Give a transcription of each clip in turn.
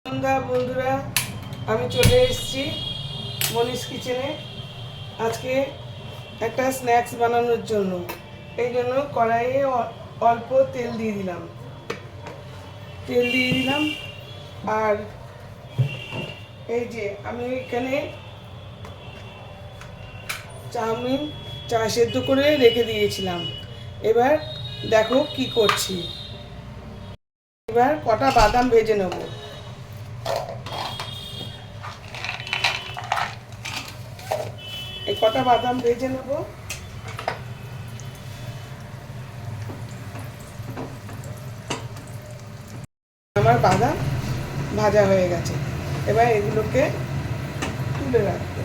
সন্ধ্যা বন্ধুরা, আমি চলে এসেছি মনীষ কিচেনে। আজকে একটা স্ন্যাক্স বানানোর জন্য এই জন্য কড়াইয়ে অল্প তেল দিয়ে দিলাম। আর এই যে আমি এখানে চাউমিন সেদ্ধ করে রেখে দিয়েছিলাম। এবার দেখো কি করছি। এবার কটা বাদাম ভেজে নেব। এই কটা বাদাম ভেজে নেব। আমার বাদাম ভাজা হয়ে গেছে। এবার এগুলোকে তুলে রাখবো।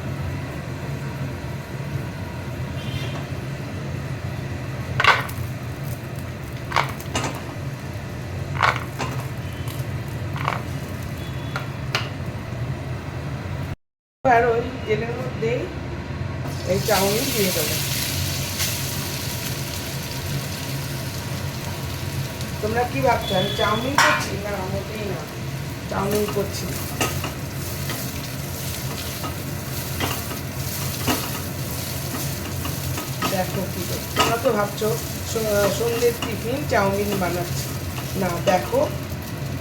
আর ওই তেলের মধ্যেই এই চাউমিন দিয়ে দেবো। তোমরা কি ভাবছো আমি চাউমিন করছি? না, মোটেই না, চাউমিন করছি। দেখো কি তোমরা তো ভাবছো সন্ধ্যের টিফিন চাউমিন বানাচ্ছি। না, দেখো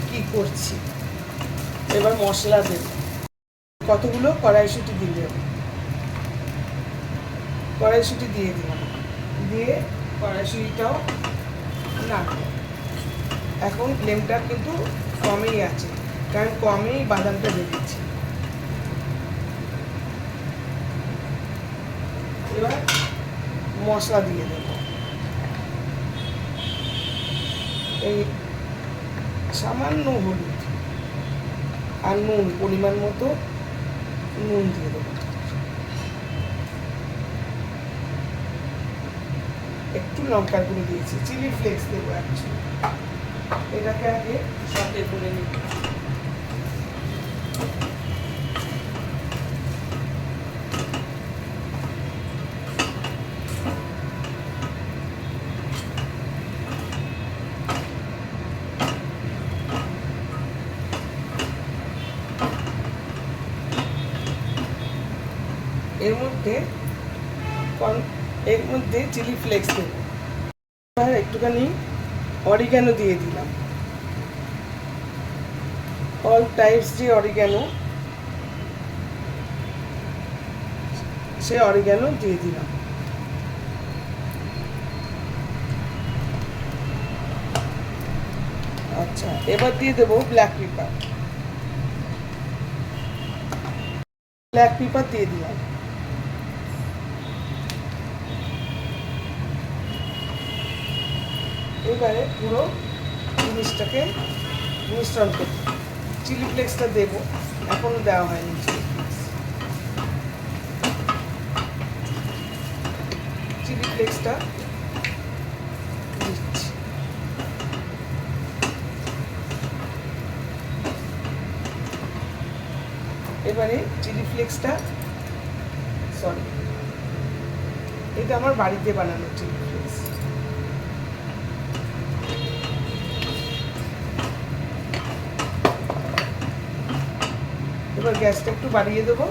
কি করছি। এবার মশলা দেব। কতগুলো কড়াইশুঁটি দিলাম, কড়াইশুঁটি দিয়ে দিলাম। দিয়ে কড়াইশুঁটিটাও না, এখন ফ্লেমটা কিন্তু কমেই আছে, কারণ কমেই বাদামটা ভেজেছি। এবার মশলা দিয়ে দেব। এই সামান্য হলুদ আর নুন, পরিমাণ মতো নুন দিয়ে দেবো। একটু লঙ্কার গুঁড়ো দিয়েছি, চিলি ফ্লেক্স দেবো অ্যাকচুয়ালি। এটাকে আগে সতে করে নিই। এর মধ্যে চিলি ফ্লেক্স দেবো। আর একটুখানি অরিগ্যানো দিয়ে দিলাম। অল টাইপস যে অরিগ্যানো, সে অরিগ্যানো দিয়ে দিলাম। আচ্ছা, এবার দিয়ে দেবো ব্ল্যাক পেপার। দিয়ে দিলাম। এবারে পুরো জিনিসটাকে মিশ্রণ করব। চিলি ফ্লেক্সটা দেবো, এখনো দেওয়া হয়নি চিলি ফ্লেক্সটা দিচ্ছি। এবারে চিলি ফ্লেক্সটা, সরি, এটা আমার বাড়িতে বানানো চিলি ফ্লেক্স। এবার গ্যাসটা একটু বাড়িয়ে দেবো।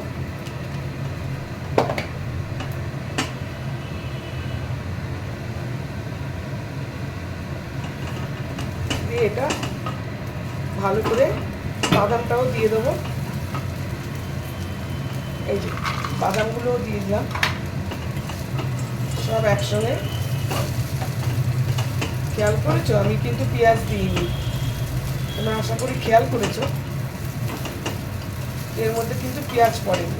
দিয়ে এটা ভালো করে বাদামটাও দিয়ে দেবো। এই যে বাদামগুলোও দিয়ে দিলাম, সব একসঙ্গে। খেয়াল করেছো আমি কিন্তু পেঁয়াজ দিইনি, তোমরা আশা করি খেয়াল করেছো। এর মধ্যে কিন্তু পেঁয়াজ পড়েনি,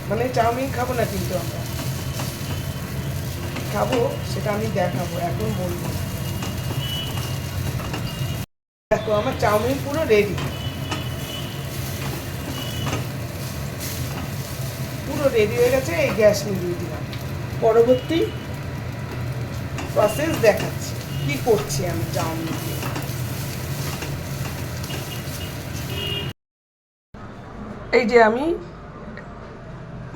মানে চাউমিন খাবো না, কিন্তু আমরা খাবো সেটা আমি দেখাবো, এখন বলবো। দেখো আমার চাউমিন পুরো রেডি, পুরো রেডি হয়ে গেছে। এই গ্যাস নিভিয়ে দিলাম। পরবর্তী প্রসেস দেখাচ্ছি কি করছি আমি চাউমিন দিয়ে। এই যে আমি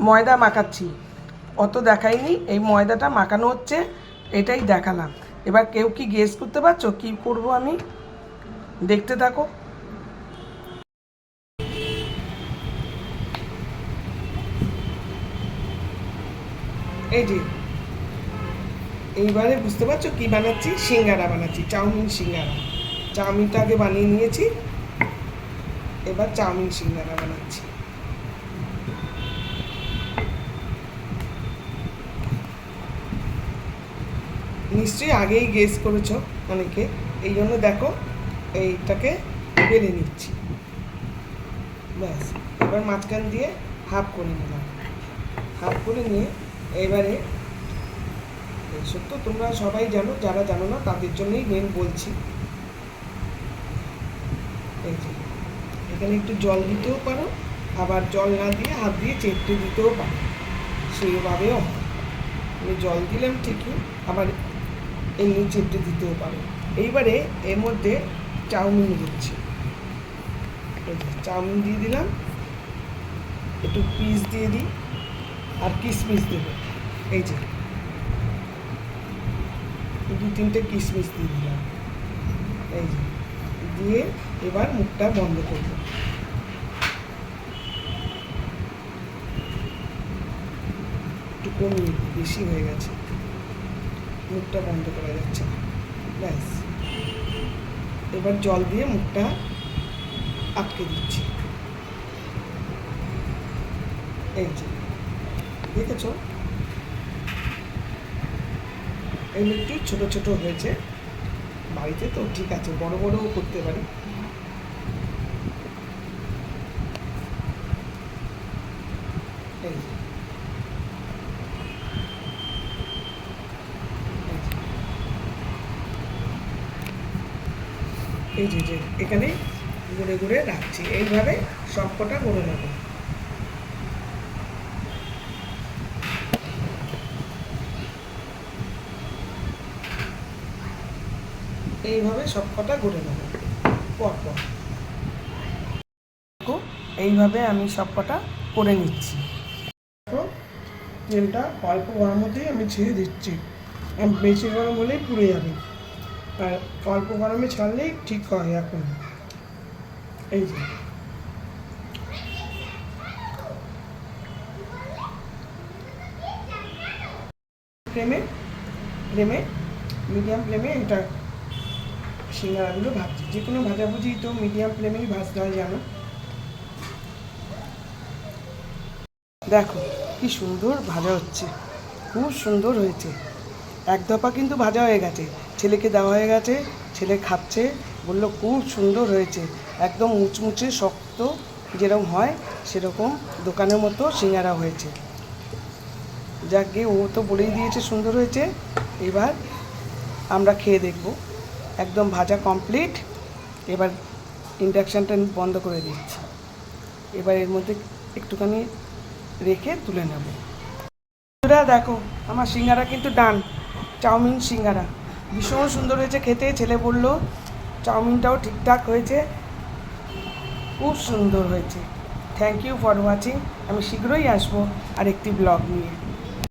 ময়দা মাখাচ্ছি, অত দেখাইনি। এই ময়দাটা মাখানো হচ্ছে, এটাই দেখালাম। এবার কেউ কি গেস করতে পারছো কি করব আমি? দেখতে থাকো। এই যে এইবারে বুঝতে পারছো কি বানাচ্ছি? সিঙ্গারা বানাচ্ছি, চাউমিন সিঙ্গারা। চাউমিনটা আগে বানিয়ে নিয়েছি, এবার চাউমিন সিঙ্গারা বানাচ্ছি। নিশ্চয়ই আগেই গেস করেছো অনেকে, এই জন্য দেখো এইটাকে বেলে নিচ্ছি। ব্যাস, এবার মাঝখান দিয়ে হাফ করে নিলাম। হাফ করে নিয়ে এবারে সত্য তোমরা সবাই জানো, যারা জানো না তাদের জন্যই মেন বলছি। এই যে এখানে একটু জল দিতেও পারো, আবার জল না দিয়ে হাত দিয়ে চেপটে দিতেও পারো, সেইভাবেও হয়। আমি জল দিলাম ঠিকই, আবার এমনি চেপটে দিতেও পারো। এইবারে এর মধ্যে চাউমিন দিচ্ছি। এই যে চাউমিন দিয়ে দিলাম, একটু পিস দিয়ে দিই, আর কিশমিশ দেবো। এই যে 2-3টে কিশমিশ দিয়ে দিলাম। এই যে দিয়ে এবার মুখটা বন্ধ করবো। একটু কমিয়ে, বেশি হয়ে গেছে, মুখটা বন্ধ করা যাচ্ছে না। ব্যাস, এবার জল দিয়ে মুখটা আটকে দিচ্ছি। এই যে দেখেছো, এগুলো একটু ছোটো ছোটো হয়েছে, বাড়িতে তো ঠিক আছে, বড় বড়ও করতে পারি। এই যে এই যে যে এখানে ঘুরে ঘুরে রাখছি, এইভাবে সবকটা করে নেব। এইভাবে সবকটা করে নেব পরপর। এইভাবে আমি সবকটা করে নিচ্ছি। তেলটা অল্প গরম হতেই আমি ছেড়ে দিচ্ছি, বেশি গরম হলেই পুড়ে যাবে, আর অল্প গরমে ছাড়লেই ঠিক হয়। এখন এই যে ফ্লেমে ফ্লেমে মিডিয়াম ফ্লেমে এটা সিঙ্গারাগুলো ভাজছি। যে কোনো ভাজাভুজি তো মিডিয়াম ফ্লেমেই ভাজতে হয়, জানো। দেখো কি সুন্দর ভাজা হচ্ছে, খুব সুন্দর হয়েছে। এক দফা কিন্তু ভাজা হয়ে গেছে, ছেলেকে দেওয়া হয়ে গেছে, ছেলে খাচ্ছে, বললো খুব সুন্দর হয়েছে, একদম মুচমুচে শক্ত যেরকম হয় সেরকম দোকানের মতো সিঙ্গারা হয়েছে। যাক গে, ও তো বলেই দিয়েছে সুন্দর হয়েছে, এবার আমরা খেয়ে দেখব। একদম ভাজা কমপ্লিট, এবার ইন্ডাকশানটা বন্ধ করে দিচ্ছি। এবার এর মধ্যে একটুখানি রেখে তুলে নেব। দেখো আমার সিঙ্গারা কিন্তু ডান, চাউমিন সিঙ্গারা ভীষণ সুন্দর হয়েছে খেতে। ছেলে বললো চাউমিনটাও ঠিকঠাক হয়েছে, খুব সুন্দর হয়েছে। Thank you for watching. আমি শীঘ্রই আসবো আরেকটি ব্লগ নিয়ে।